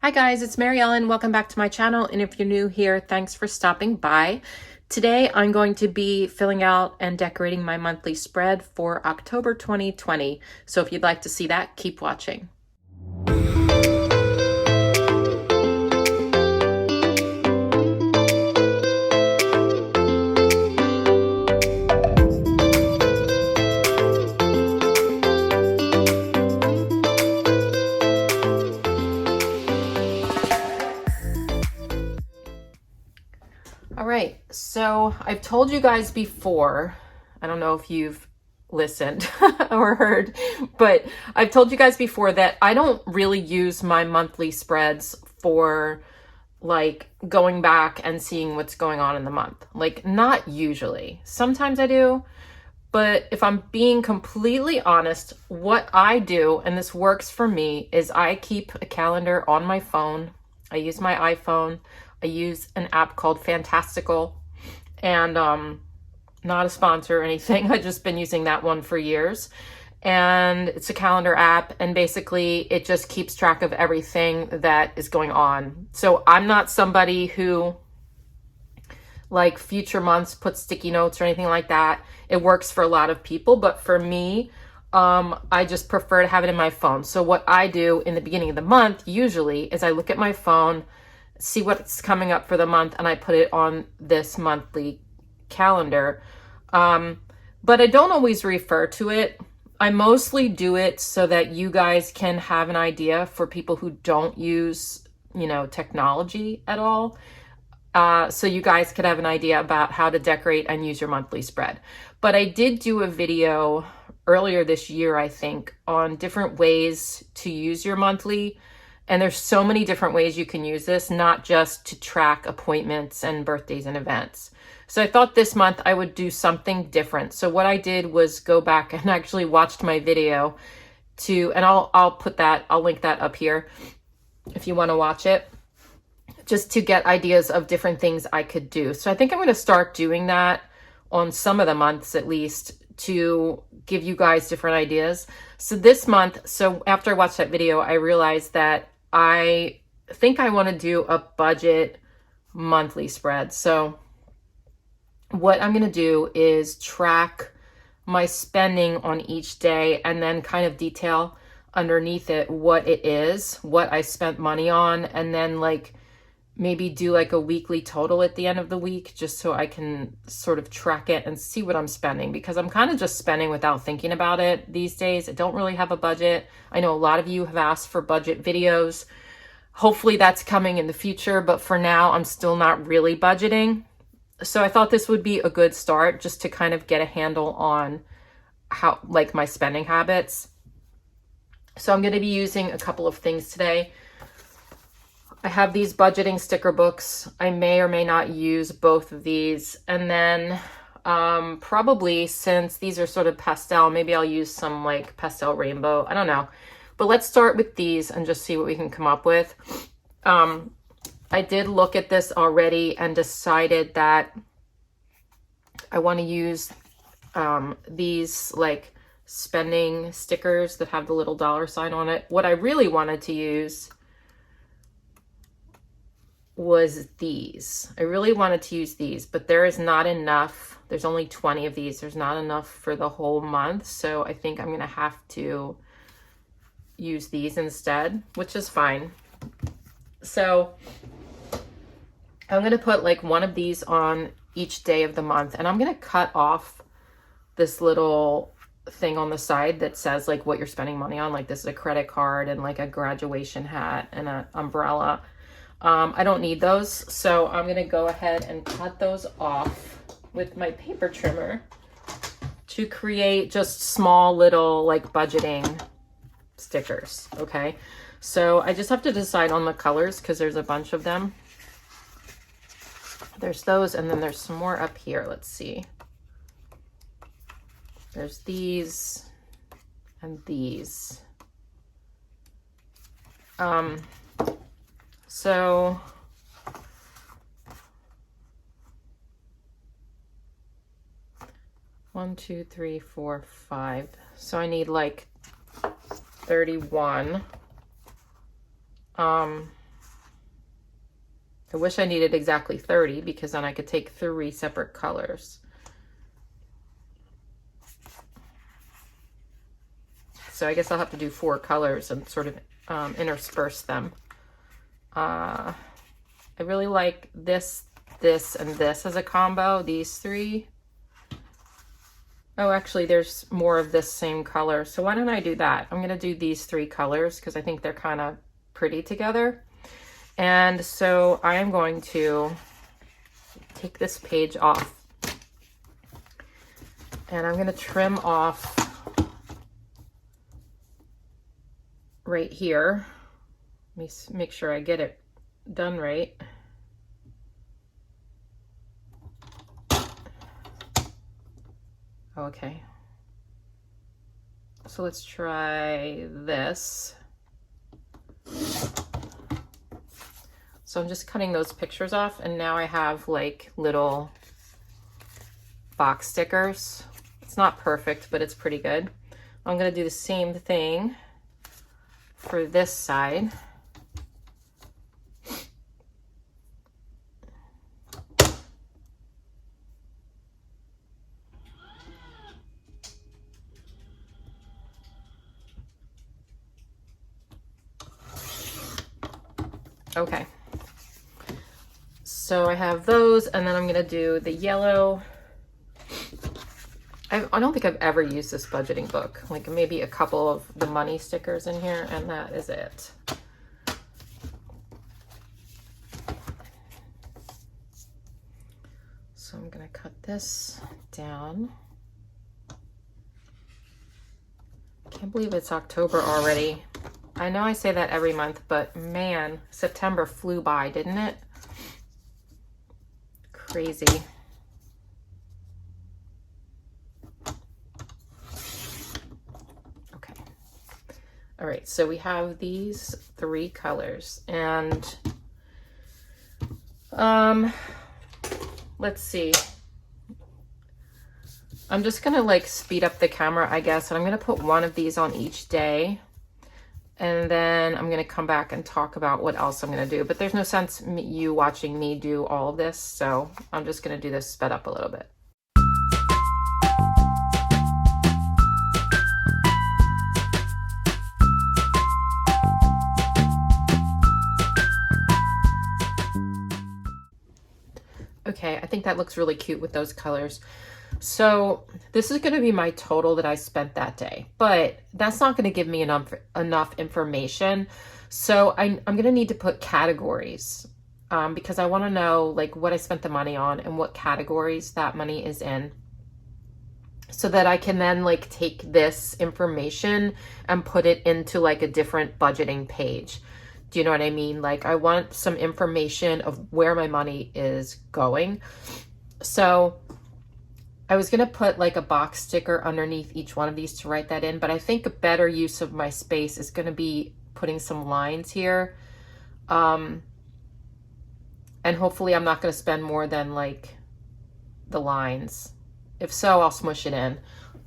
Hi guys, it's Mary Ellen. Welcome back to my channel. And if you're new here, thanks for stopping by. Today, I'm going to be filling out and decorating my monthly spread for October 2020. So if you'd like to see that, keep watching. All right, so I've told you guys before, I don't know if you've listened or heard, but I've told you guys before that I don't really use my monthly spreads for like going back and seeing what's going on in the month. Like, not usually. Sometimes I do, but if I'm being completely honest, what I do, and this works for me, is I keep a calendar on my phone. I use my iPhone. I use an app called Fantastical, and not a sponsor or anything. I've just been using that one for years. And it's a calendar app, and basically it just keeps track of everything that is going on. So I'm not somebody who, like, future months puts sticky notes or anything like that. It works for a lot of people, but for me, I just prefer to have it in my phone. So what I do in the beginning of the month usually is I look at my phone, see what's coming up for the month, and I put it on this monthly calendar. But I don't always refer to it. I mostly do it so that you guys can have an idea for people who don't use, technology at all. So you guys could have an idea about how to decorate and use your monthly spread. But I did do a video earlier this year, I think, on different ways to use your monthly. And there's so many different ways you can use this, not just to track appointments and birthdays and events. So I thought this month I would do something different. So what I did was go back and actually watched my video and I'll link that up here if you want to watch it, just to get ideas of different things I could do. So I think I'm going to start doing that on some of the months at least, to give you guys different ideas. So this month, after I watched that video, I realized that I think I want to do a budget monthly spread. So what I'm going to do is track my spending on each day and then kind of detail underneath it what it is, what I spent money on, and then like maybe do like a weekly total at the end of the week, just so I can sort of track it and see what I'm spending, because I'm kind of just spending without thinking about it these days. I don't really have a budget. I know a lot of you have asked for budget videos. Hopefully that's coming in the future, but for now I'm still not really budgeting. So I thought this would be a good start, just to kind of get a handle on how, like, my spending habits. So I'm going to be using a couple of things today. I have these budgeting sticker books. I may or may not use both of these. And then probably, since these are sort of pastel, maybe I'll use some like pastel rainbow. I don't know. But let's start with these and just see what we can come up with. I did look at this already and decided that I want to use these like spending stickers that have the little dollar sign on it. What I really wanted to use was these. I really wanted to use these, but there is not enough. There's only 20 of these. There's not enough for the whole month. So I think I'm going to have to use these instead, which is fine. So I'm going to put like one of these on each day of the month, and I'm going to cut off this little thing on the side that says like what you're spending money on. Like, this is a credit card and like a graduation hat and an umbrella. I don't need those, so I'm going to go ahead and cut those off with my paper trimmer to create just small little like budgeting stickers. Okay, so I just have to decide on the colors because there's a bunch of them. There's those, and then there's some more up here. Let's see. There's these and these. So one, two, three, four, five. So I need like 31. I wish I needed exactly 30 because then I could take 3 separate colors. So I guess I'll have to do 4 colors and sort of intersperse them. I really like this, this, and this as a combo, these 3. Oh, actually, there's more of this same color. So why don't I do that? I'm going to do these 3 colors because I think they're kind of pretty together. And so I am going to take this page off. And I'm going to trim off right here. Let me make sure I get it done right. Okay. So let's try this. So I'm just cutting those pictures off, and now I have like little box stickers. It's not perfect, but it's pretty good. I'm going to do the same thing for this side. Okay, so I have those, and then I'm going to do the yellow. I don't think I've ever used this budgeting book, like maybe a couple of the money stickers in here, and that is it. So I'm going to cut this down. Can't believe it's October already. I know I say that every month, but man, September flew by, didn't it? Crazy. Okay. All right, so we have these 3 colors, and let's see. I'm just gonna like speed up the camera, I guess, and I'm gonna put one of these on each day. And then I'm going to come back and talk about what else I'm going to do. But there's no sense you watching me do all of this. So I'm just going to do this sped up a little bit. Okay, I think that looks really cute with those colors. So this is going to be my total that I spent that day, but that's not going to give me enough information. So I'm going to need to put categories because I want to know like what I spent the money on and what categories that money is in, so that I can then like take this information and put it into like a different budgeting page. Do you know what I mean? Like I want some information of where my money is going. So I was going to put like a box sticker underneath each one of these to write that in, but I think a better use of my space is going to be putting some lines here. And hopefully I'm not going to spend more than like the lines. If so, I'll smush it in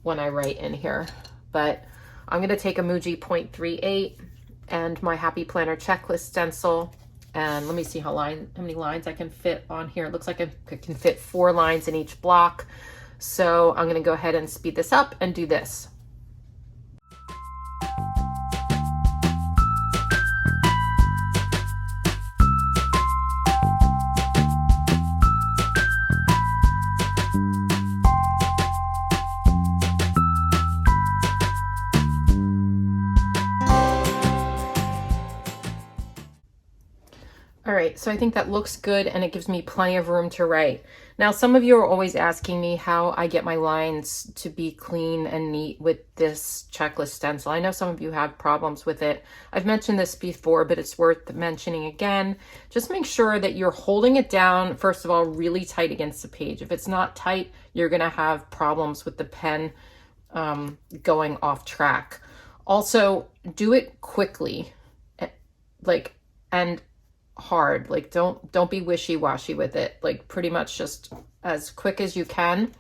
when I write in here. But I'm going to take a Muji 0.38 and my Happy Planner checklist stencil. And let me see how many lines I can fit on here. It looks like I can fit 4 lines in each block. So I'm going to go ahead and speed this up and do this. All right, so I think that looks good and it gives me plenty of room to write. Now, some of you are always asking me how I get my lines to be clean and neat with this checklist stencil. I know some of you have problems with it. I've mentioned this before, but it's worth mentioning again. Just make sure that you're holding it down, first of all, really tight against the page. If it's not tight, you're gonna have problems with the pen going off track. Also, do it quickly, and hard. Like don't be wishy-washy with it. Like pretty much just as quick as you can.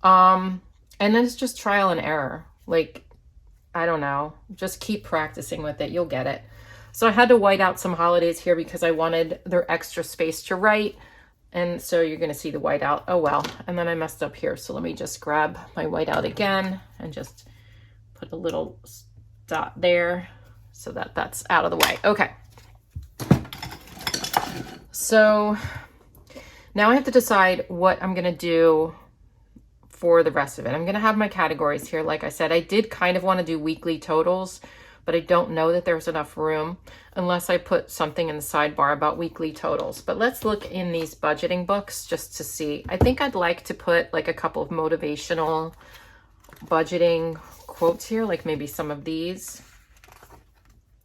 And then it's just trial and error. Like I don't know, just keep practicing with it, you'll get it. So I had to white out some holidays here because I wanted their extra space to write. And so you're going to see the whiteout. Oh, well. And then I messed up here. So let me just grab my whiteout again and just put a little dot there so that that's out of the way. Okay. So now I have to decide what I'm going to do for the rest of it. I'm going to have my categories here. Like I said, I did kind of want to do weekly totals, but I don't know that there's enough room unless I put something in the sidebar about weekly totals. But let's look in these budgeting books just to see. I think I'd like to put like a couple of motivational budgeting quotes here, like maybe some of these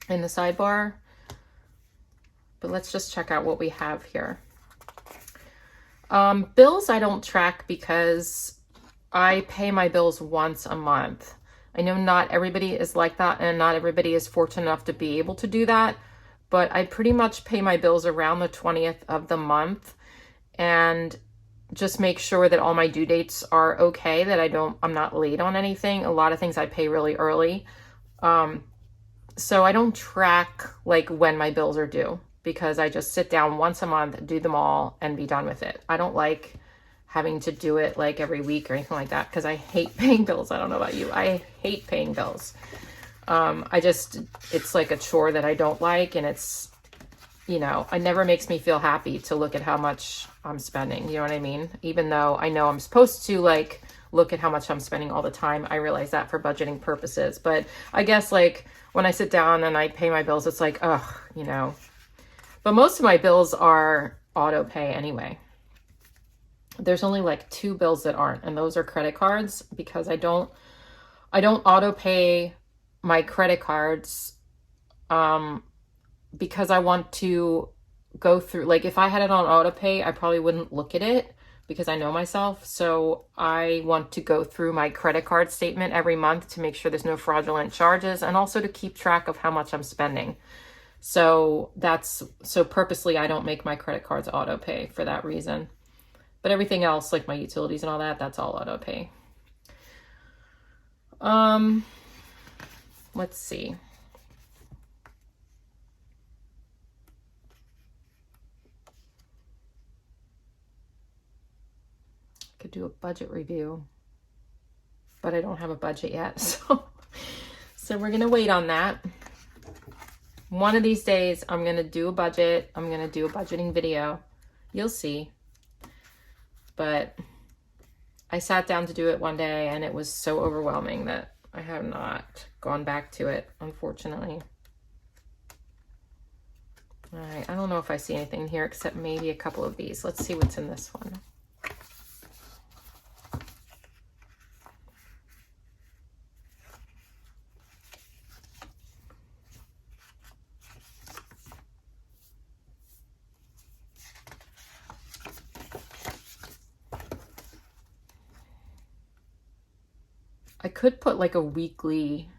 in the sidebar. But let's just check out what we have here. Bills I don't track because I pay my bills once a month. I know not everybody is like that and not everybody is fortunate enough to be able to do that, but I pretty much pay my bills around the 20th of the month and just make sure that all my due dates are okay, that I'm not late on anything. A lot of things I pay really early. So I don't track like when my bills are due because I just sit down once a month, do them all and be done with it. I don't like having to do it like every week or anything like that because I hate paying bills. I don't know about you. I hate paying bills. It's like a chore that I don't like, and it's, you know, it never makes me feel happy to look at how much I'm spending. You know what I mean? Even though I know I'm supposed to like look at how much I'm spending all the time. I realize that for budgeting purposes, but I guess like when I sit down and I pay my bills, it's like, ugh, you know, but most of my bills are auto pay anyway. There's only like 2 bills that aren't, and those are credit cards because I don't auto pay my credit cards because I want to go through, like if I had it on auto pay, I probably wouldn't look at it because I know myself. So I want to go through my credit card statement every month to make sure there's no fraudulent charges and also to keep track of how much I'm spending. So purposely I don't make my credit cards auto pay for that reason. But everything else, like my utilities and all that, that's all auto pay. Let's see. Could do a budget review, but I don't have a budget yet. So we're going to wait on that. One of these days, I'm going to do a budget. I'm going to do a budgeting video. You'll see. But I sat down to do it one day and it was so overwhelming that I have not gone back to it, unfortunately. All right, I don't know if I see anything here except maybe a couple of these. Let's see what's in this one. I could put like a weekly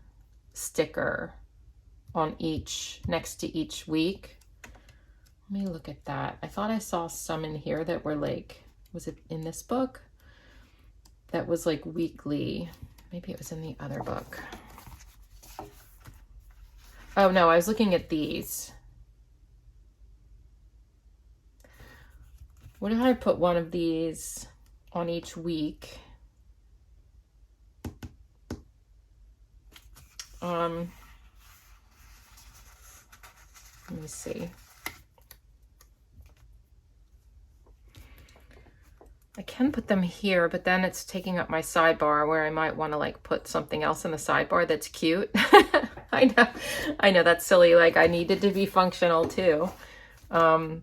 sticker on next to each week. Let me look at that. I thought I saw some in here that were like, was it in this book? That was like weekly. Maybe it was in the other book. Oh no, I was looking at these. What if I put one of these on each week? Let me see. I can put them here, but then it's taking up my sidebar where I might want to like put something else in the sidebar that's cute. I know that's silly. Like I need it to be functional too. I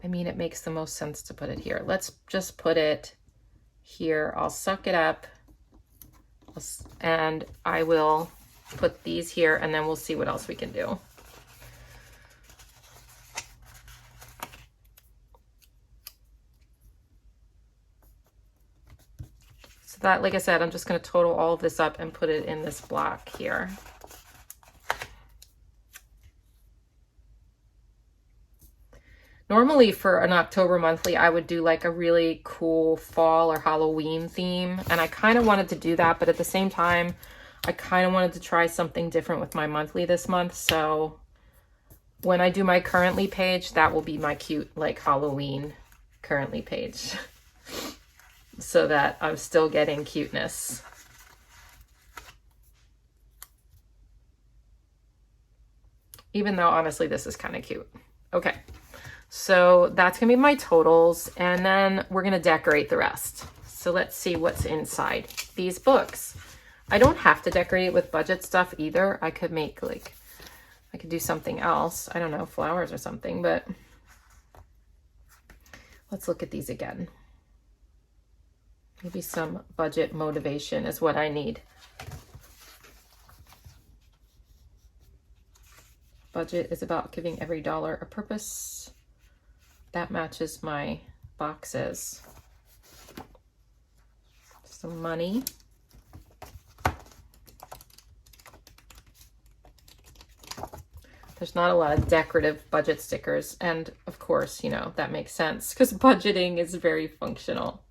mean, it makes the most sense to put it here. Let's just put it here. I'll suck it up. And I will put these here and then we'll see what else we can do. So that, like I said, I'm just going to total all of this up and put it in this block here. Normally for an October monthly, I would do like a really cool fall or Halloween theme. And I kind of wanted to do that, but at the same time, I kind of wanted to try something different with my monthly this month. So when I do my currently page, that will be my cute like Halloween currently page so that I'm still getting cuteness. Even though honestly, this is kind of cute. Okay. So that's gonna be my totals, and then we're gonna decorate the rest. So let's see what's inside these books. I don't have to decorate it with budget stuff either. I could make like, I could do something else. I don't know, flowers or something, but let's look at these again. Maybe some budget motivation is what I need. Budget is about giving every dollar a purpose. That matches my boxes. Some money. There's not a lot of decorative budget stickers. And of course, you know, that makes sense because budgeting is very functional.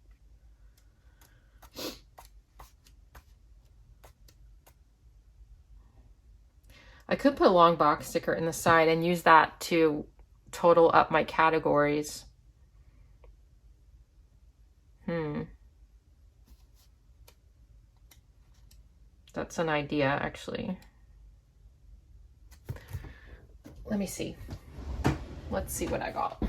I could put a long box sticker in the side and use that to total up my categories. That's an idea, actually. Let me see. Let's see what I got.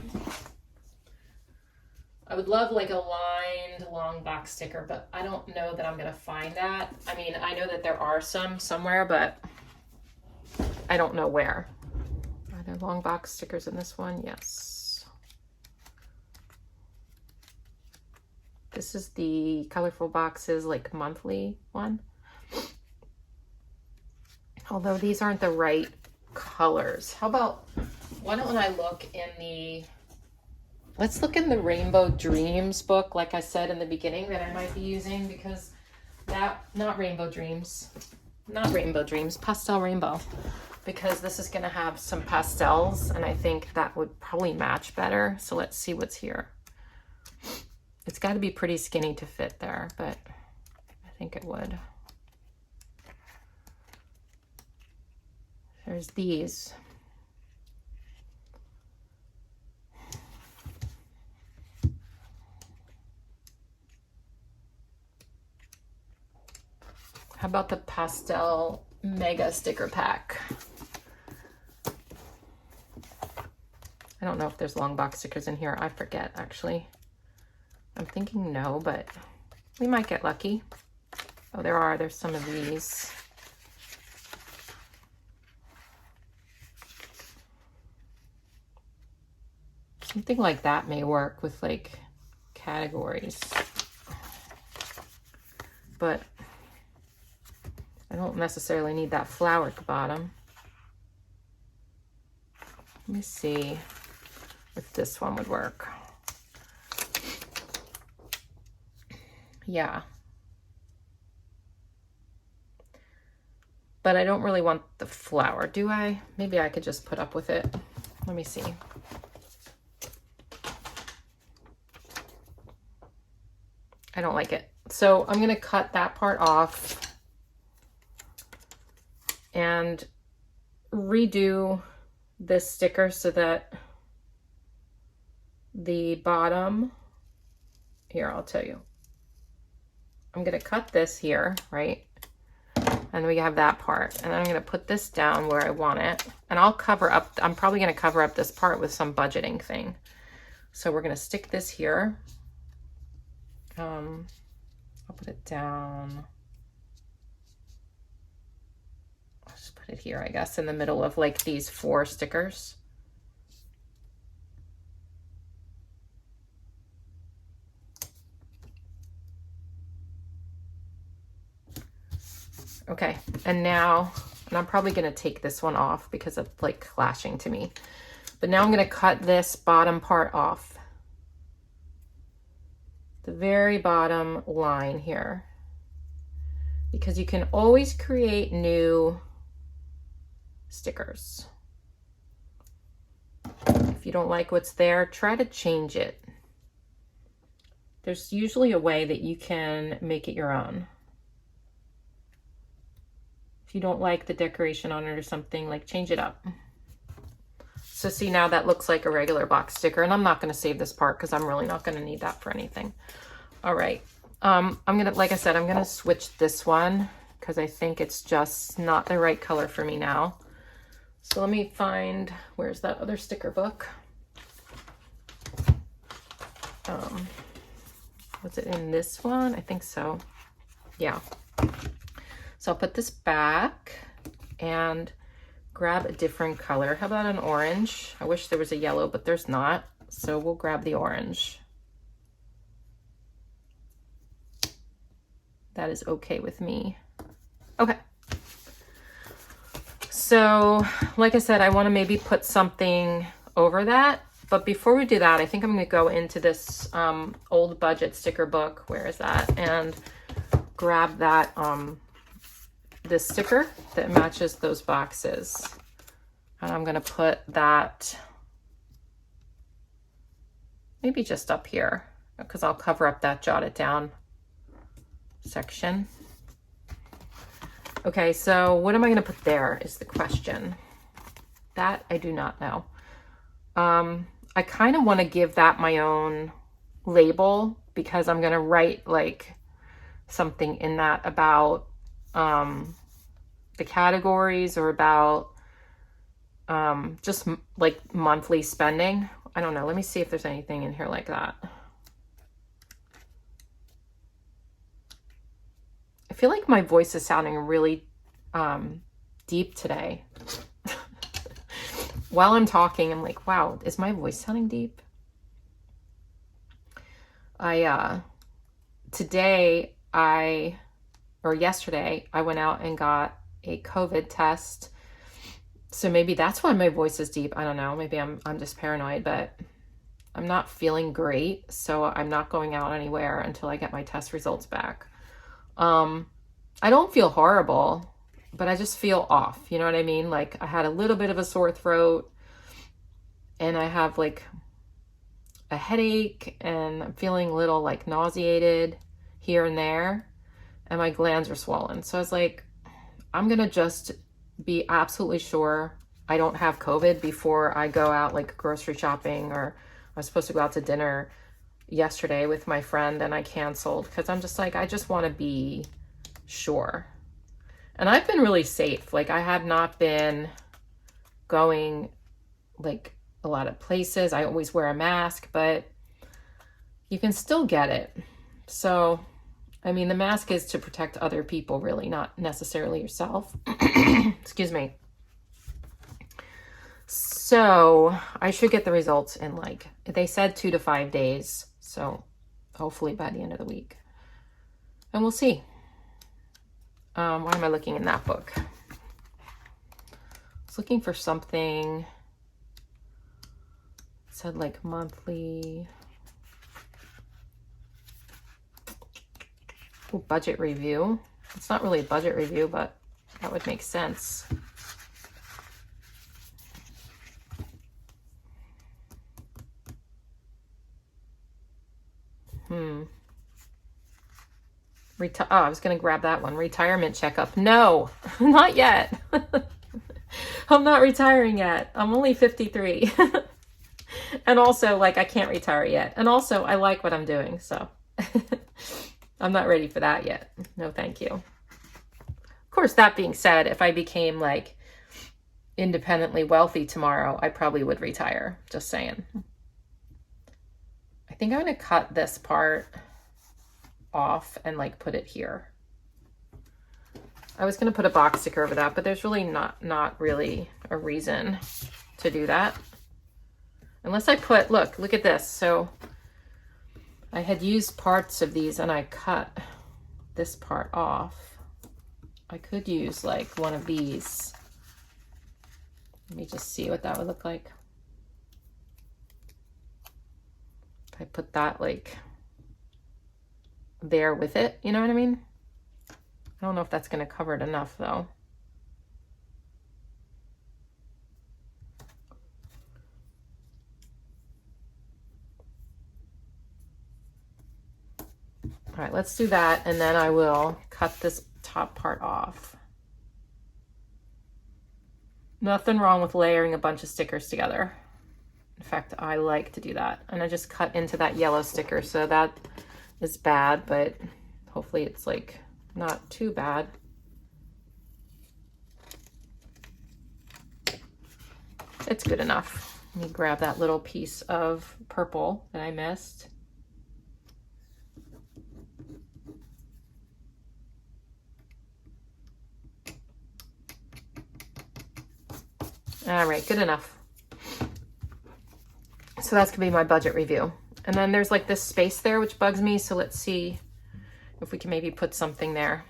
I would love like a lined long box sticker, but I don't know that I'm gonna find that. I mean, I know that there are some somewhere, but I don't know where. Are there long box stickers in this one? Yes. This is the Colorful Boxes like monthly one. Although these aren't the right colors. How about, why don't I look in the, let's look in the Rainbow Dreams book, like I said in the beginning, that I might be using, because that, not Rainbow Dreams, Pastel Rainbow, because this is gonna have some pastels and I think that would probably match better. So let's see what's here. It's gotta be pretty skinny to fit there, but I think it would. There's these. How about the Pastel Mega Sticker Pack? I don't know if there's long box stickers in here. I forget, actually. I'm thinking no, but we might get lucky. Oh, there are. There's some of these. Something like that may work with like categories, but I don't necessarily need that flower at the bottom. Let me see if this one would work. Yeah. But I don't really want the flower, do I? Maybe I could just put up with it. Let me see. I don't like it. So I'm gonna cut that part off and redo this sticker so that the bottom, here, I'll tell you. I'm gonna cut this here, right? And we have that part. And then I'm gonna put this down where I want it. And I'll cover up, I'm probably gonna cover up this part with some budgeting thing. So we're gonna stick this here. I'll put it down. I'll just put it here, I guess, in the middle of like these 4 stickers. Okay, and now, and I'm probably gonna take this one off because it's like clashing to me. But now I'm gonna cut this bottom part off. The very bottom line here, because you can always create new stickers. If you don't like what's there, try to change it. There's usually a way that you can make it your own. If you don't like the decoration on it or something, like change it up. So see, now that looks like a regular box sticker, and I'm not going to save this part because I'm really not going to need that for anything. All right. I'm going to, like I said, I'm going to switch this one because I think it's just not the right color for me now. So let me find, where's that other sticker book? Was it in this one? I think so. Yeah. So I'll put this back and grab a different color. How about an orange? I wish there was a yellow, but there's not. So we'll grab the orange. That is okay with me. Okay. So, like I said, I want to maybe put something over that. But before we do that, I think I'm going to go into this old budget sticker book. Where is that? And grab that this sticker that matches those boxes. And I'm going to put that maybe just up here because I'll cover up that jotted down section. Okay, so what am I going to put there is the question. That I do not know. I kind of want to give that my own label because I'm going to write like something in that about the categories or about just like monthly spending. I don't know. Let me see if there's anything in here like that. I feel like my voice is sounding really deep today. While I'm talking, I'm like, wow, is my voice sounding deep? Yesterday, I went out and got a COVID test. So maybe that's why my voice is deep. I don't know. Maybe I'm just paranoid, but I'm not feeling great. So I'm not going out anywhere until I get my test results back. I don't feel horrible, but I just feel off. You know what I mean? Like I had a little bit of a sore throat and I have like a headache and I'm feeling a little like nauseated here and there and my glands are swollen. So I was like, I'm going to just be absolutely sure I don't have COVID before I go out like grocery shopping, or I was supposed to go out to dinner yesterday with my friend and I canceled because I'm just like, I just want to be sure. And I've been really safe. Like I have not been going like a lot of places. I always wear a mask, but you can still get it. So, I mean, the mask is to protect other people, really, not necessarily yourself. Excuse me. So I should get the results in like, they said 2 to 5 days. So hopefully by the end of the week. And we'll see. Why am I looking in that book? I was looking for something. It said like monthly. Ooh, budget review. It's not really a budget review, but that would make sense. I was going to grab that one. Retirement checkup. No, not yet. I'm not retiring yet. I'm only 53. And also, like, I can't retire yet. And also, I like what I'm doing, so I'm not ready for that yet. No, thank you. Of course, that being said, if I became, like, independently wealthy tomorrow, I probably would retire. Just saying. I think I'm going to cut this part off and like put it here. I was going to put a box sticker over that, but there's really not really a reason to do that. Unless I put, look at this. So I had used parts of these and I cut this part off. I could use like one of these. Let me just see what that would look like. If I put that like there with it, you know what I mean? I don't know if that's going to cover it enough though. All right, let's do that, and then I will cut this top part off. Nothing wrong with layering a bunch of stickers together. In fact, I like to do that. And I just cut into that yellow sticker, so that is bad, but hopefully it's like not too bad. It's good enough. Let me grab that little piece of purple that I missed. All right, good enough. So that's gonna be my budget review. And then there's like this space there, which bugs me. So let's see if we can maybe put something there.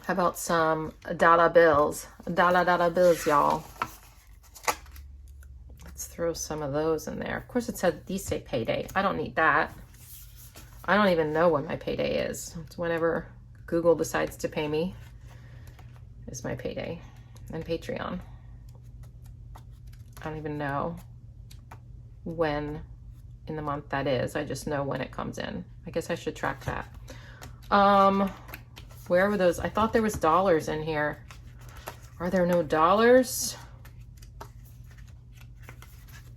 How about some dollar bills? Dollar bills, y'all. Let's throw some of those in there. Of course, it said these say payday. I don't need that. I don't even know when my payday is. It's whenever Google decides to pay me is my payday. And Patreon. I don't even know when in the month that is. I just know when it comes in. I guess I should track that. Where were those? I thought there was dollars in here. Are there no dollars?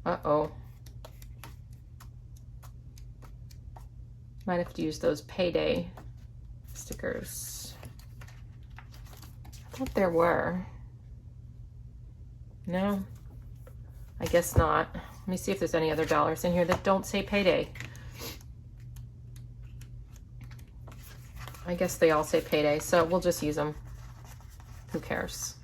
Uh-oh. Might have to use those payday stickers. I thought there were. No, I guess not. Let me see if there's any other dollars in here that don't say payday. I guess they all say payday, so we'll just use them. Who cares?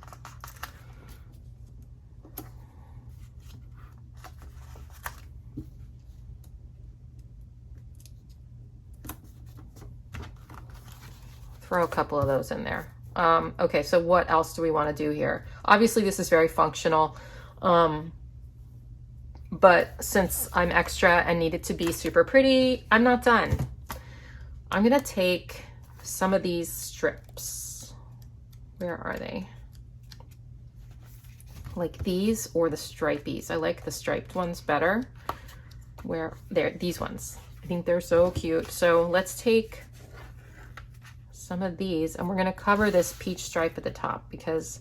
Throw a couple of those in there. Okay, so what else do we want to do here? Obviously, this is very functional, but since I'm extra and need it to be super pretty, I'm not done. I'm gonna take some of these strips. Where are they? Like these or the stripies. I like the striped ones better. Where? There, these ones. I think they're so cute. So let's take some of these and we're gonna cover this peach stripe at the top because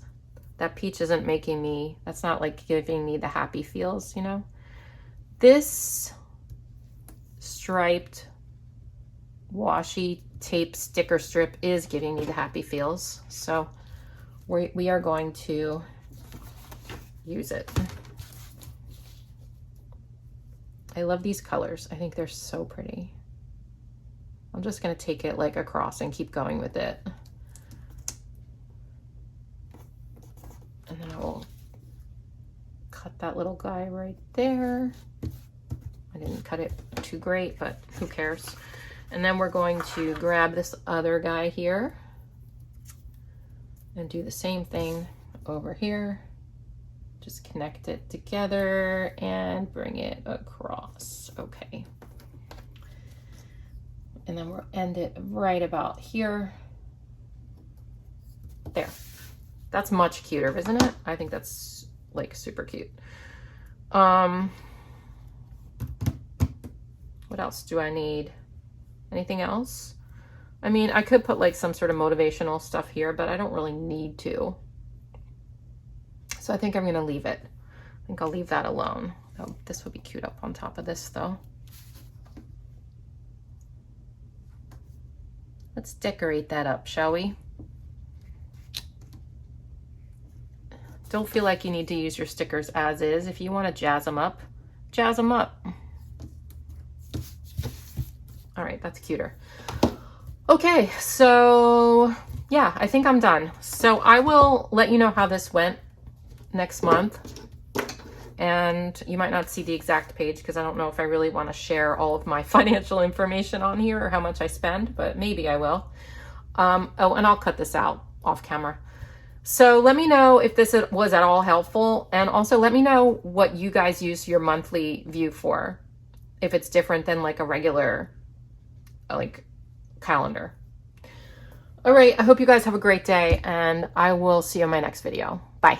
that peach isn't making me, that's not like giving me the happy feels, you know? This striped washi tape sticker strip is giving me the happy feels. So we are going to use it. I love these colors. I think they're so pretty. I'm just gonna take it like across and keep going with it. And then I will cut that little guy right there. I didn't cut it too great, but who cares? And then we're going to grab this other guy here and do the same thing over here. Just connect it together and bring it across. Okay. And then we'll end it right about here. There. That's much cuter, isn't it? I think that's like super cute. What else do I need? Anything else? I mean, I could put like some sort of motivational stuff here, but I don't really need to. So I think I'm gonna leave it. I think I'll leave that alone. Oh, this would be cute up on top of this though. Let's decorate that up, shall we? Don't feel like you need to use your stickers as is. If you want to jazz them up, jazz them up. All right, that's cuter. Okay, so yeah, I think I'm done. So I will let you know how this went next month. And you might not see the exact page because I don't know if I really want to share all of my financial information on here or how much I spend, but maybe I will. Oh, and I'll cut this out off camera. So let me know if this was at all helpful. And also let me know what you guys use your monthly view for. If it's different than like a regular like calendar. All right, I hope you guys have a great day and I will see you in my next video. Bye.